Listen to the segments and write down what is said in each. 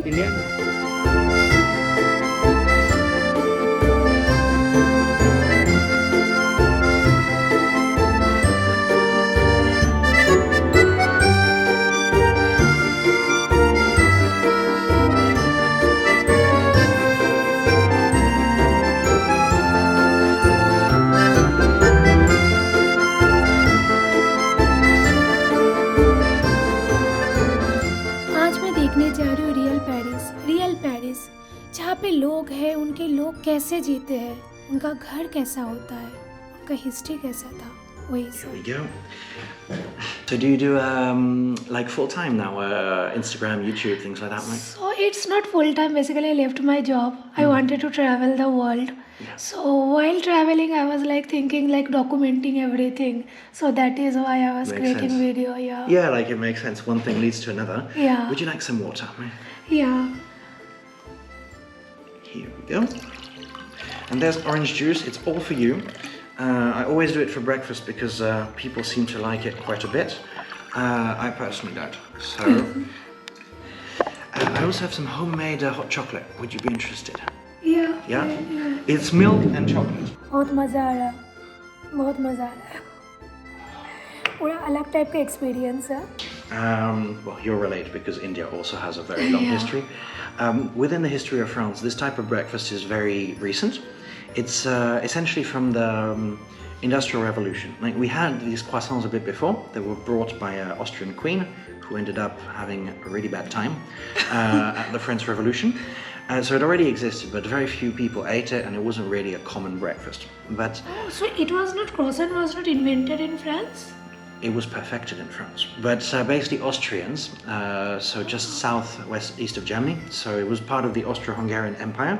Indian. आज मैं देखने जा रही हूँ रियल पेरिस जहाँ पे लोग हैं, उनके लोग कैसे जीते हैं, उनका घर कैसा होता है, उनका हिस्ट्री कैसा था, वही Here सब। we go. So do you do like full time now? Instagram, YouTube, things like that, right? So it's not full time. Basically, I left my job. I wanted to travel the world. Yeah. So while traveling, I was like thinking, like documenting everything. So that is why I was Makes creating sense. video. Yeah. Yeah, like it makes sense. One thing leads to another. Yeah. Would you like some water? Right? Yeah. Here we go. And there's orange juice. It's all for you. I always do it for breakfast because people seem to like it quite a bit. I personally don't. So I also have some homemade hot chocolate. Would you be interested? Yeah. Yeah? It's milk and chocolate. बहुत मज़ा आ रहा है, बहुत मज़ा आ रहा है, पूरा अलग टाइप का एक्सपीरियंस है. Well, you'll relate because India also has a very long history. Within the history of France, this type of breakfast is very recent. It's essentially from the Industrial Revolution. Like we had these croissants a bit before. They were brought by an Austrian queen who ended up having a really bad time at the French Revolution. So it already existed, but very few people ate it, and it wasn't really a common breakfast. But So it was not, croissant was not invented in France? it was perfected in France. But basically Austrians, so just southwest east of Germany, so it was part of the Austro-Hungarian Empire.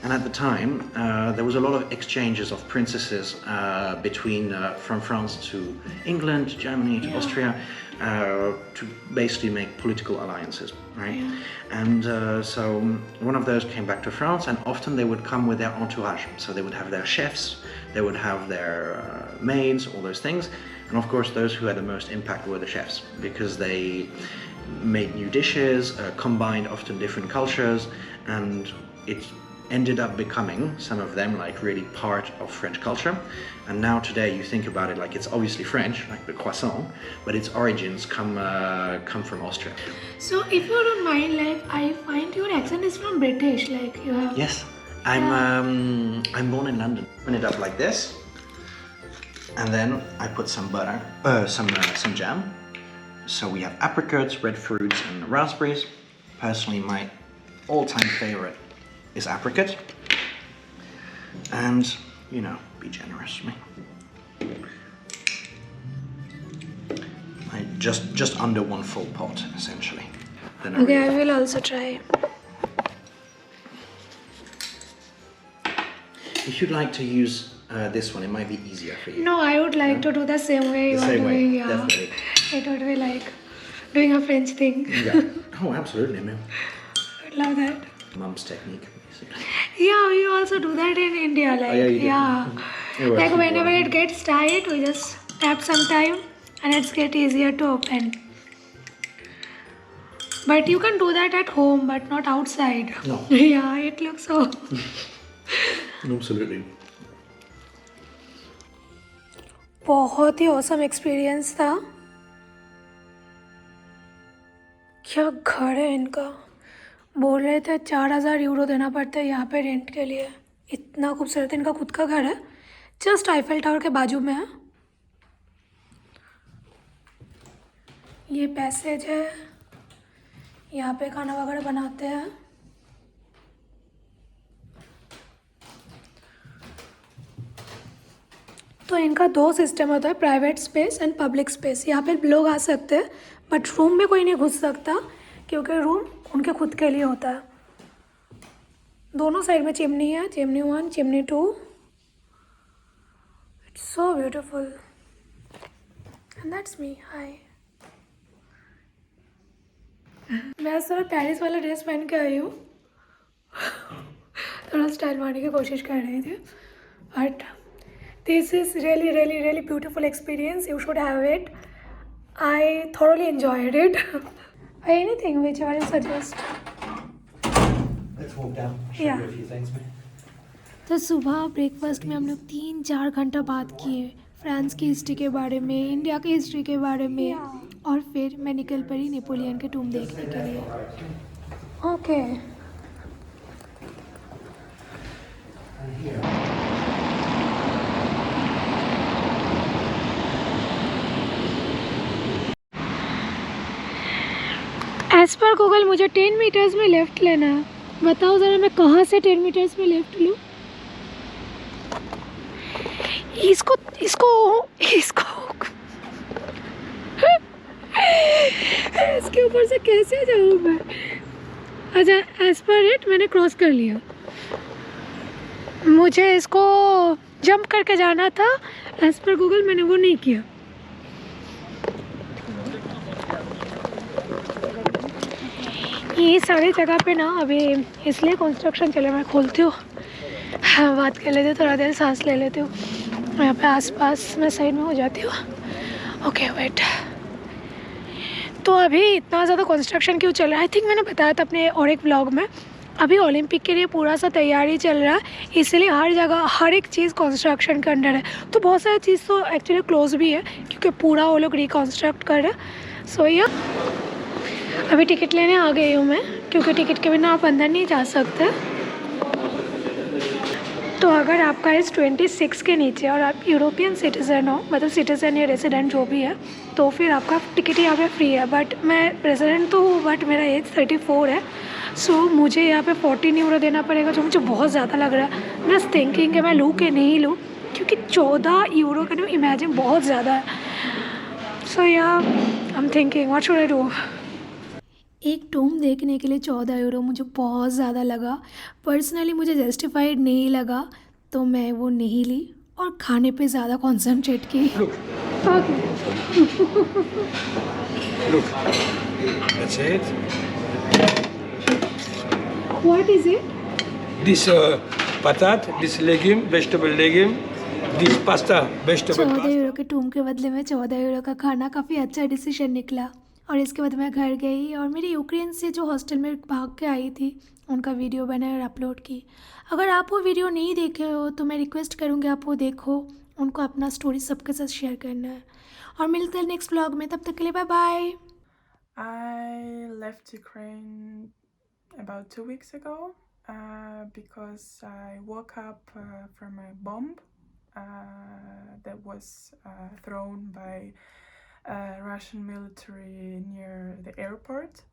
And at the time, there was a lot of exchanges of princesses between from France to England, to Germany, to Austria, to basically make political alliances, right? Yeah. And so one of those came back to France, and often they would come with their entourage. So they would have their chefs, they would have their maids, all those things. And of course, those who had the most impact were the chefs, because they made new dishes, combined often different cultures, and it ended up becoming, some of them, like really part of French culture. And now today you think about it, like it's obviously French, like the croissant, but its origins come from Austria. So if you don't mind, like I find your accent is from British, like you have. Yes, I'm born in London. Open it up like this, and then I put some butter, some jam. So we have apricots, red fruits, and raspberries. Personally, my all-time favorite is apricot. And you know, be generous with me. Just under one full pot, essentially. Then Okay, I will also try. If you'd like to use this one, it might be easier for you. No, I would like to do the same way you The are same way, doing. Yeah. definitely. It would be like doing a French thing. Yeah. Oh, absolutely, man. I love that. Mum's technique, basically. Yeah, we also do that in India. Like, yeah, you do. yeah. It works Like really whenever well. it gets tight, we just tap some time and it's get easier to open. But you can do that at home, but not outside. No. Yeah, it looks so. Absolutely. बहुत ही awesome experience था. क्या घर है इनका. बोल रहे थे 4,000 euro देना पड़ता है यहाँ पे रेंट के लिए. इतना खूबसूरत इनका खुद का घर है. जस्ट आईफेल टावर के बाजू में है. ये पैसेज है. यहाँ पे खाना वगैरह बनाते हैं. तो इनका दो सिस्टम होता है, private space and public space. यहाँ पे लोग आ सकते हैं बट रूम में कोई नहीं घुस सकता क्योंकि रूम उनके खुद के लिए होता है. दोनों साइड में चिमनी है, chimney 1, chimney 2. It's so beautiful. And that's me. Hi. मैं थोड़ा पेरिस वाला ड्रेस पहन के आई हूँ. थोड़ा स्टाइल मारने की कोशिश कर रही थी but this is really beautiful experience. You should have it. I thoroughly enjoyed it. Anything whichever you suggest. walk down, show Yeah. you a few things. तो सुबह ब्रेकफास्ट में हम लोग 3-4 घंटा बात किए फ्रांस की हिस्ट्री के बारे में, इंडिया की हिस्ट्री के बारे में, और फिर मैं निकल पड़ी नेपोलियन के टूम देखने के लिए। ओके। एज पर गूगल मुझे 10 मीटर्स में लेफ़्ट लेना है। बताओ ज़रा मैं कहाँ से 10 मीटर्स में लेफ़्ट लूँ? इसको इसको इसको इसके ऊपर से कैसे जाऊँ मैं? अच्छा, एज पर इट मैंने क्रॉस कर लिया। मुझे इसको जंप करके जाना था, एज पर गूगल मैंने वो नहीं किया। ये सारी जगह पे ना अभी इसलिए कंस्ट्रक्शन चले, मैं खोलती हूँ, हाँ, बात कर लेती हूँ, थोड़ा देर सांस ले लेती हूँ। यहाँ पे आसपास मैं साइड में हो जाती हूँ। Okay wait. तो अभी इतना ज़्यादा कंस्ट्रक्शन क्यों चल रहा है? आई थिंक मैंने बताया था अपने और एक व्लॉग में, अभी ओलंपिक के लिए पूरा सा तैयारी चल रहा है, इसलिए हर जगह हर एक चीज़ कंस्ट्रक्शन के अंडर है। तो बहुत सारी चीज़ तो एक्चुअली क्लोज भी है क्योंकि पूरा वो लोग रिकन्स्ट्रक्ट कर रहे हैं। सो या अभी टिकट लेने आ गई हूँ मैं, क्योंकि टिकट के बिना आप अंदर नहीं जा सकते। तो अगर आपका एज 26 के नीचे और आप यूरोपियन सिटीज़न हो, मतलब सिटीज़न या रेसिडेंट जो भी है, तो फिर आपका टिकट यहाँ पे फ्री है। बट मैं रेसिडेंट तो हूँ, बट मेरा एज 34 है, सो मुझे यहाँ पे 14 यूरो देना पड़ेगा, जो मुझे बहुत ज़्यादा लग रहा है। जस्ट थिंकिंग कि मैं लूँ कि नहीं लूँ, क्योंकि 14 यूरो का इमेजिन बहुत ज़्यादा है। सो या I am thinking what should I do. एक टूम देखने के लिए 14 यूरो मुझे बहुत ज़्यादा लगा। पर्सनली मुझे जस्टिफाइड नहीं लगा, तो मैं वो नहीं ली और खाने पे ज़्यादा कॉन्सेंट्रेट की। Okay. Look, that's it. What is it? This patat, this legume, vegetable legume, this pasta, vegetable 14 pasta. Euro के टूम के बदले में 14 यूरो का खाना काफ़ी अच्छा डिसीजन निकला। और इसके बाद मैं घर गई और मेरी यूक्रेन से जो हॉस्टल में भाग के आई थी उनका वीडियो बनाया और अपलोड की। अगर आप वो वीडियो नहीं देखे हो तो मैं रिक्वेस्ट करूँगी आप वो देखो, उनको अपना स्टोरी सबके साथ शेयर करना है। और मिलते हैं नेक्स्ट ब्लॉग में, तब तक के लिए bye bye. I left Ukraine about 2 weeks ago because I woke up from a bomb that was thrown by Russian military near the airport.